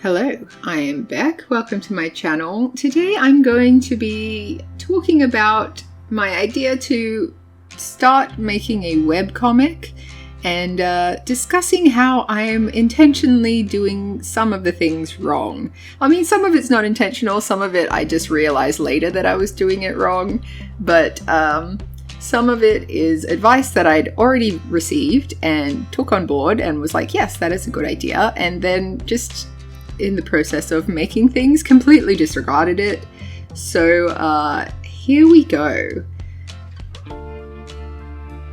Hello, I am Beck. Welcome to my channel. Today I'm going to be talking about my idea to start making a webcomic and discussing how I am intentionally doing some of the things wrong. I mean, some of it's not intentional, some of it I just realized later that I was doing it wrong, but some of it is advice that I'd already received and took on board and was like, yes, that is a good idea, and then just in the process of making things completely disregarded it. So here we go.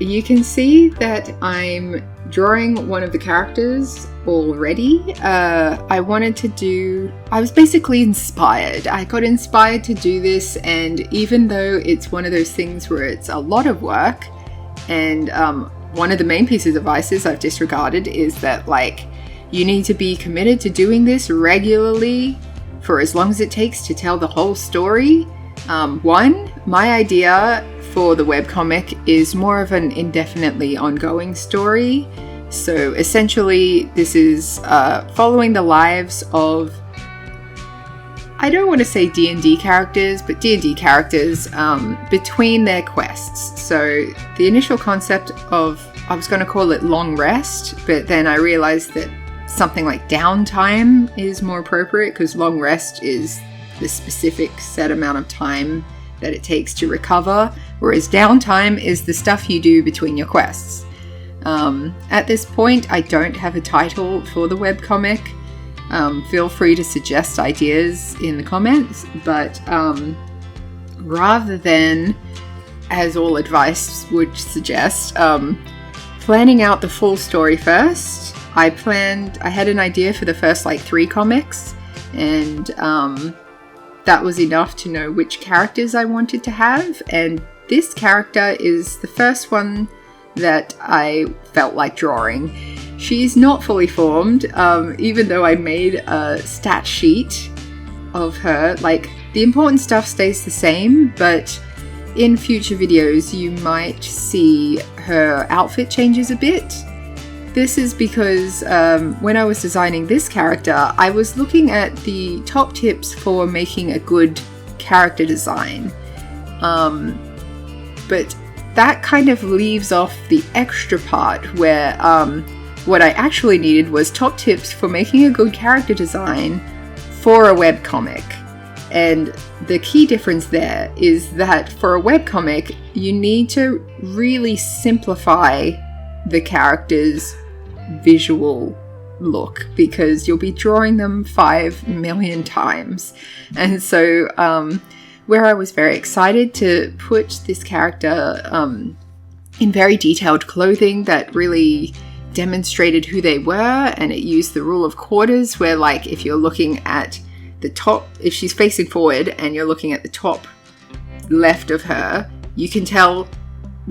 You can see that I'm drawing one of the characters already. I was basically inspired. I got inspired to do this, and even though it's one of those things where it's a lot of work, and one of the main pieces of advice I've disregarded is that, like, you need to be committed to doing this regularly for as long as it takes to tell the whole story. My idea for the webcomic is more of an indefinitely ongoing story. So essentially, this is following the lives of, I don't want to say D&D characters, but D&D characters between their quests. So the initial concept of, I was going to call it long rest, but then I realized that something like downtime is more appropriate, because long rest is the specific set amount of time that it takes to recover, whereas downtime is the stuff you do between your quests. At this point, I don't have a title for the webcomic. Feel free to suggest ideas in the comments, but rather than, as all advice would suggest, planning out the full story first, I had an idea for the first 3 comics, and that was enough to know which characters I wanted to have, and this character is the first one that I felt like drawing. She's not fully formed, even though I made a stat sheet of her. Like, the important stuff stays the same, but in future videos you might see her outfit changes a bit. This is because when I was designing this character, I was looking at the top tips for making a good character design. But that kind of leaves off the extra part where what I actually needed was top tips for making a good character design for a webcomic. And the key difference there is that for a webcomic, you need to really simplify the characters' visual look, because you'll be drawing them 5 million times. And so where I was very excited to put this character in very detailed clothing that really demonstrated who they were, and it used the rule of quarters, where, like, if you're looking at the top, if she's facing forward and you're looking at the top left of her, you can tell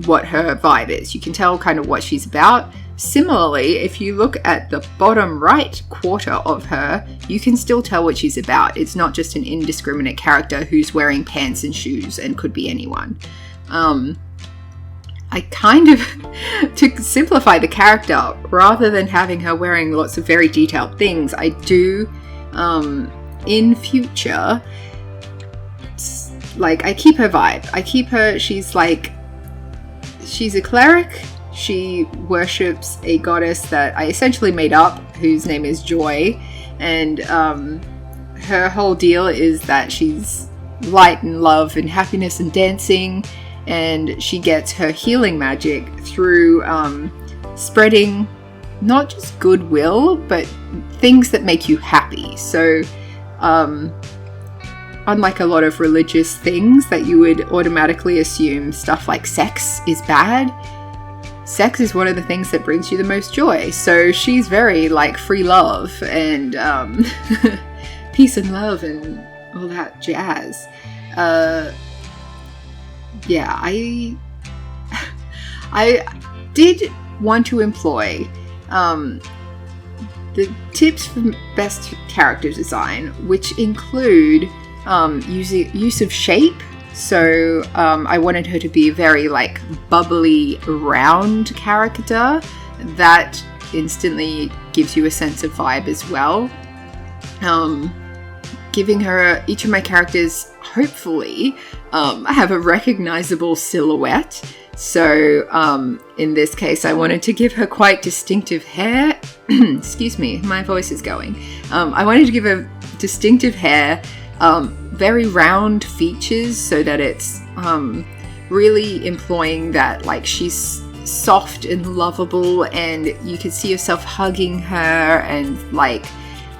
what her vibe is. You can tell kind of what she's about. Similarly, if you look at the bottom right quarter of her, you can still tell what she's about. It's not just an indiscriminate character who's wearing pants and shoes and could be anyone. I kind of, to simplify the character, rather than having her wearing lots of very detailed things, I do, in future, like, I keep her vibe. I keep her, she's a cleric. She worships a goddess that I essentially made up, whose name is Joy, and her whole deal is that she's light and love and happiness and dancing, and she gets her healing magic through spreading not just goodwill, but things that make you happy. So unlike a lot of religious things that you would automatically assume stuff like sex is bad, sex is one of the things that brings you the most joy. So she's very, like, free love and peace and love and all that jazz. Yeah, I did want to employ the tips for best character design, which include use of shape. So I wanted her to be a very, like, bubbly, round character that instantly gives you a sense of vibe as well. giving her, each of my characters, hopefully, have a recognizable silhouette. So in this case, I wanted to give her quite distinctive hair. Excuse me, my voice is going. I wanted to give her distinctive hair, very round features, so that it's really employing that, like, she's soft and lovable, and you can see yourself hugging her, and like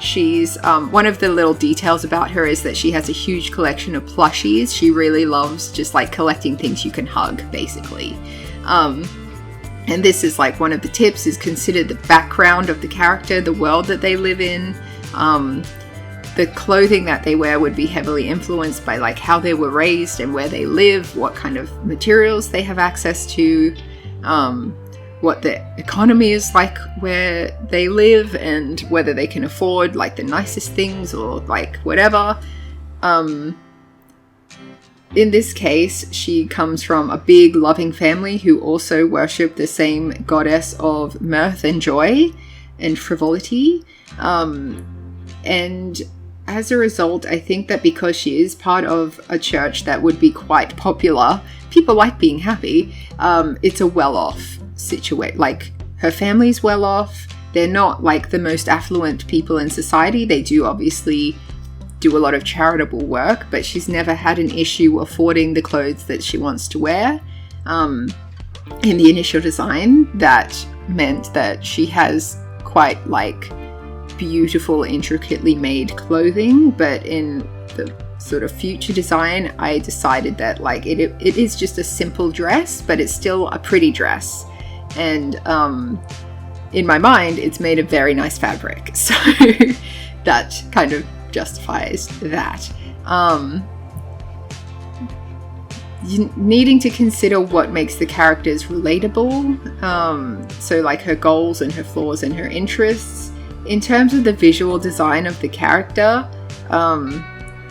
she's one of the little details about her is that she has a huge collection of plushies. She really loves just like collecting things you can hug, basically. And this is like one of the tips, is consider the background of the character, the world that they live in. The clothing that they wear would be heavily influenced by like how they were raised and where they live, what kind of materials they have access to, what the economy is like where they live, and whether they can afford like the nicest things or like whatever. In this case, she comes from a big loving family who also worship the same goddess of mirth and joy and frivolity. And as a result, I think that because she is part of a church that would be quite popular, people like being happy, it's a well-off situation. Like, her family's well-off. They're not like the most affluent people in society. They do obviously do a lot of charitable work, but she's never had an issue affording the clothes that she wants to wear. In the initial design, that meant that she has quite like beautiful, intricately made clothing, but in the sort of future design, I decided that like it is just a simple dress, but it's still a pretty dress, and in my mind it's made of very nice fabric, so that kind of justifies that. Needing to consider what makes the characters relatable, so like her goals and her flaws and her interests. In terms of the visual design of the character,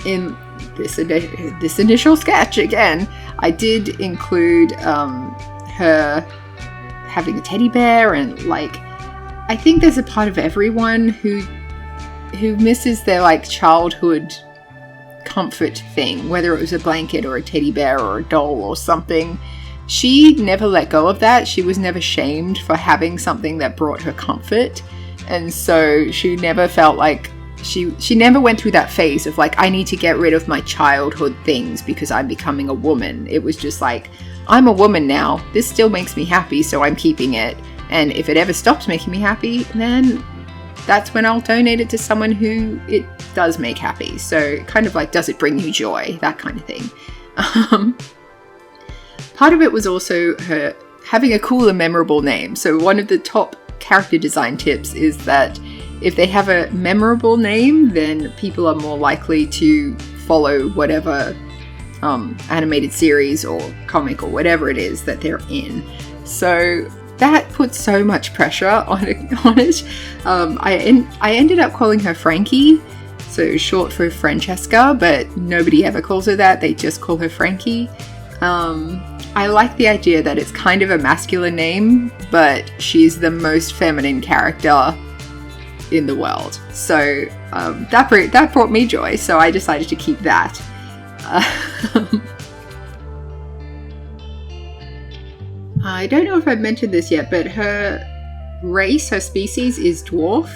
in this initial sketch, again, I did include her having a teddy bear, and like, I think there's a part of everyone who misses their like childhood comfort thing, whether it was a blanket or a teddy bear or a doll or something. She never let go of that. She was never shamed for having something that brought her comfort. And so she never felt like she never went through that phase of like, I need to get rid of my childhood things because I'm becoming a woman. It was just like, I'm a woman now. This still makes me happy, so I'm keeping it. And if it ever stops making me happy, then that's when I'll donate it to someone who it does make happy. So kind of like, does it bring you joy? That kind of thing. Part of it was also her having a cool and memorable name. So one of the top character design tips is that if they have a memorable name, then people are more likely to follow whatever animated series or comic or whatever it is that they're in. So that puts so much pressure on it. I ended up calling her Frankie, so short for Francesca, but nobody ever calls her that. They just call her Frankie. I like the idea that it's kind of a masculine name, but she's the most feminine character in the world. So that brought me joy, so I decided to keep that. I don't know if I've mentioned this yet, but her race, her species is dwarf.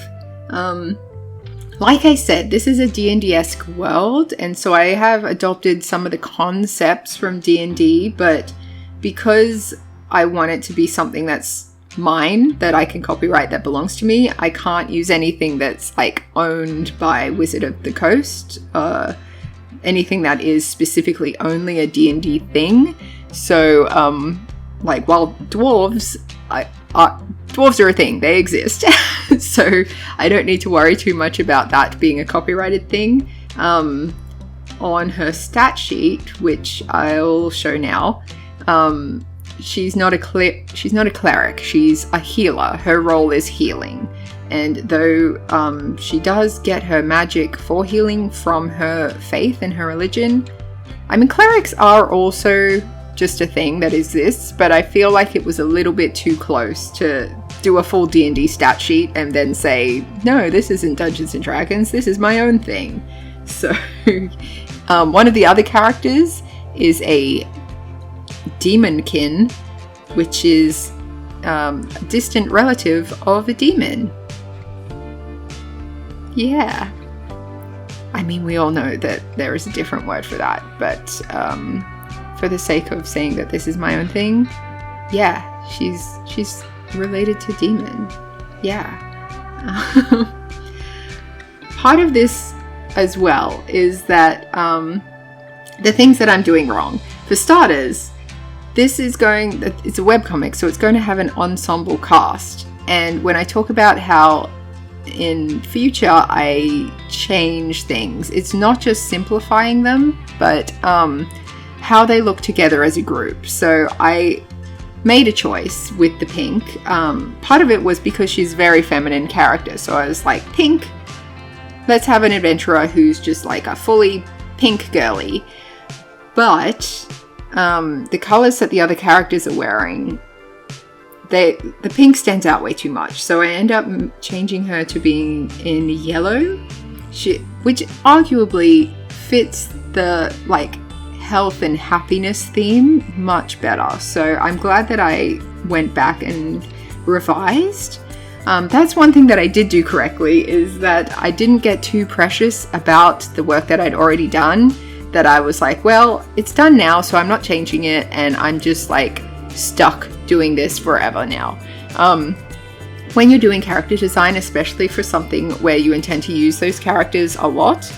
Like I said, this is a D&D-esque world, and so I have adopted some of the concepts from D&D, but because I want it to be something that's mine, that I can copyright, that belongs to me, I can't use anything that's like owned by Wizard of the Coast, anything that is specifically only a D&D thing. So like, while dwarves are a thing, they exist. So I don't need to worry too much about that being a copyrighted thing. On her stat sheet, which I'll show now, she's not a cleric, she's a healer. Her role is healing. And though she does get her magic for healing from her faith and her religion, I mean, clerics are also just a thing that exists, but I feel like it was a little bit too close to do a full D&D stat sheet and then say, no, this isn't Dungeons and Dragons, this is my own thing. So one of the other characters is a demonkin, which is a distant relative of a demon. Yeah. I mean, we all know that there is a different word for that, but for the sake of saying that this is my own thing, yeah, she's related to demon. Yeah. Part of this as well is that the things that I'm doing wrong. For starters, it's a webcomic, so it's going to have an ensemble cast. And when I talk about how in future I change things, it's not just simplifying them, but how they look together as a group. So I made a choice with the pink. Part of it was because she's a very feminine character, so I was like, pink, let's have an adventurer who's just like a fully pink girly. But the colors that the other characters are wearing, the pink stands out way too much. So I end up changing her to being in yellow, which arguably fits the like health and happiness theme much better. So I'm glad that I went back and revised. That's one thing that I did do correctly, is that I didn't get too precious about the work that I'd already done. That I was like, well, it's done now, so I'm not changing it, and I'm just like stuck doing this forever now. When you're doing character design, especially for something where you intend to use those characters a lot,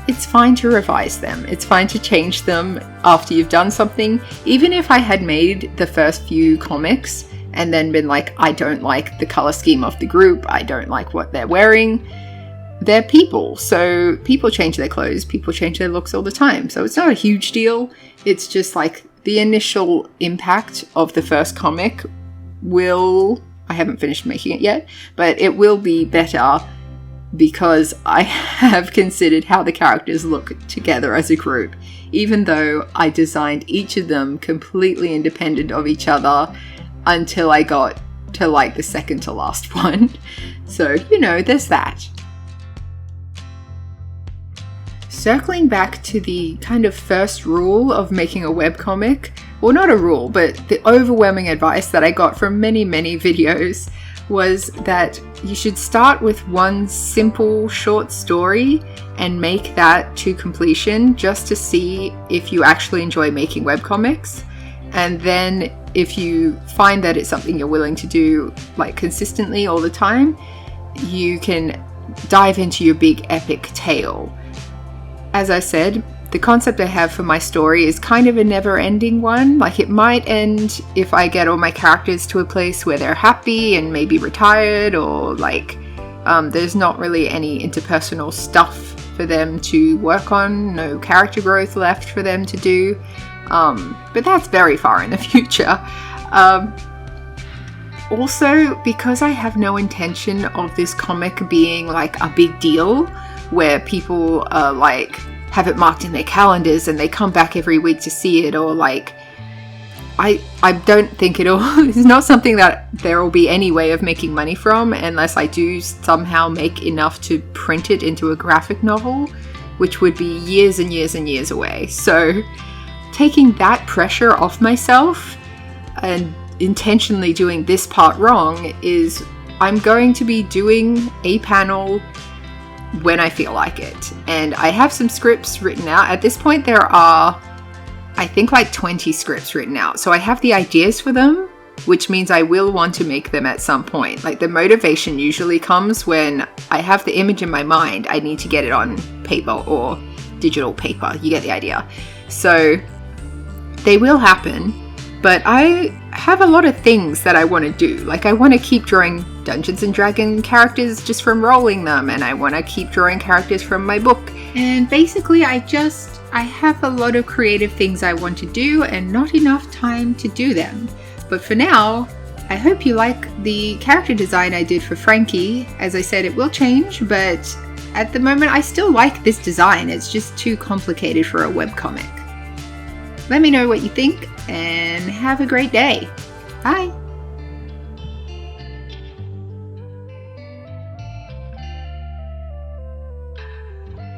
it's fine to revise them. It's fine to change them after you've done something. Even if I had made the first few comics and then been like, I don't like the color scheme of the group, I don't like what they're wearing. They're people, so people change their clothes, people change their looks all the time. So it's not a huge deal. It's just like the initial impact of the first comic I haven't finished making it yet, but it will be better because I have considered how the characters look together as a group, even though I designed each of them completely independent of each other until I got to like the second to last one. So, there's that. Circling back to the kind of first rule of making a webcomic, well, not a rule, but the overwhelming advice that I got from many, many videos was that you should start with one simple short story and make that to completion just to see if you actually enjoy making webcomics. And then if you find that it's something you're willing to do like consistently all the time, you can dive into your big epic tale. As I said, the concept I have for my story is kind of a never-ending one. Like, it might end if I get all my characters to a place where they're happy and maybe retired, or like there's not really any interpersonal stuff for them to work on, no character growth left for them to do. But that's very far in the future. Also, because I have no intention of this comic being like a big deal, where people like have it marked in their calendars and they come back every week to see it, or like I don't think it's not something that there will be any way of making money from unless I do somehow make enough to print it into a graphic novel, which would be years and years and years away. So taking that pressure off myself and intentionally doing this part wrong is I'm going to be doing a panel when I feel like it. And I have some scripts written out. At this point, there are, I think, like 20 scripts written out. So I have the ideas for them, which means I will want to make them at some point. Like, the motivation usually comes when I have the image in my mind. I need to get it on paper or digital paper. You get the idea. So they will happen, but I have a lot of things that I want to do. Like, I want to keep drawing Dungeons and Dragons characters just from rolling them, and I want to keep drawing characters from my book. And basically I have a lot of creative things I want to do and not enough time to do them. But for now, I hope you like the character design I did for Frankie. As I said, it will change, but at the moment I still like this design. It's just too complicated for a webcomic. Let me know what you think and have a great day. Bye!